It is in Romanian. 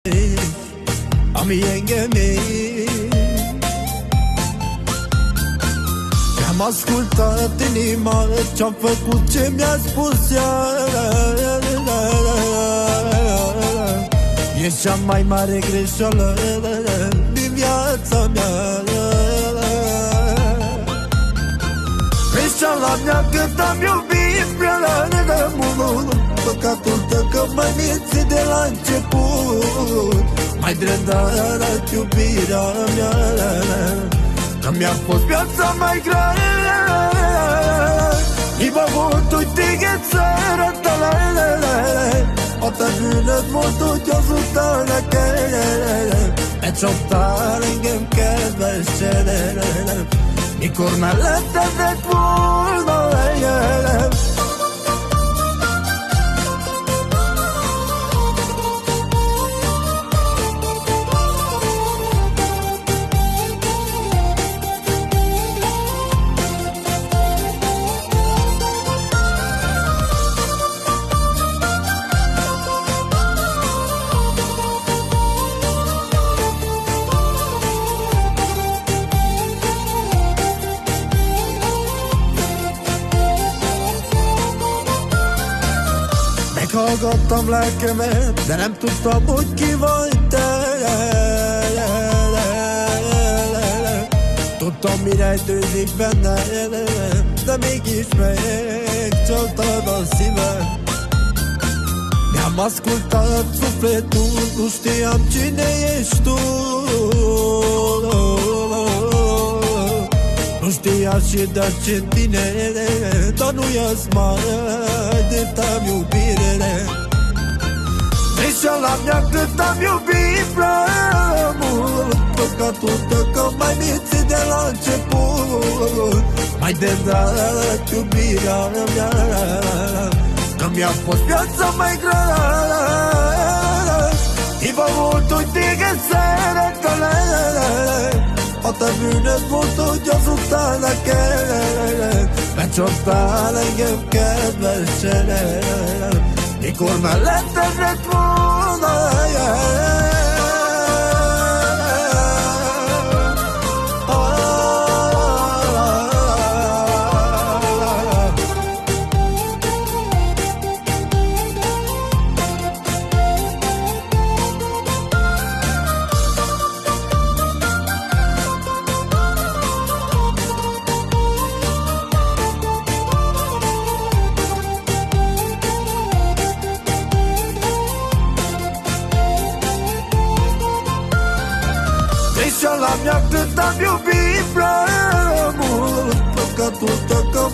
Am yenge mei. Mi-am ascultat inima ce-am făcut, ce mi-a spus ea. E cea mai mare greșeală din viața mea. Greșeala mea că am iubit prea mult. Păcatul tău că m-ai mințit de la început. Mai drept iubirea mea, că mi-a fost viața mai grea. I bevuto i tighețără tale, poate vină molto giosutana che e ciò tale che vedere mi cornaletta del culo. Kagottam lelkemet, de nem tudtam, hogy ki vagy te. Tudtam, mi rejtőzik benne, de mégis megcsaltad a szívem. Mi-am ascultat sufletul, nu știam cine ești tu. Nu știa și de ce tine, dar nu i-ați mai de-am iubire. Greșeala mea cât am iubit prea mult. Păcatul tău că m-ai mințit de la început. Mai de dat iubirea mea, că mi-a fost viața mai grea. I bevuto i tighețără tale, poate vină molto giosutana che e ciò tale che vedere mi cornaletta del culo. Greșeala mea cât am iubit prea mult. Păcatul tău că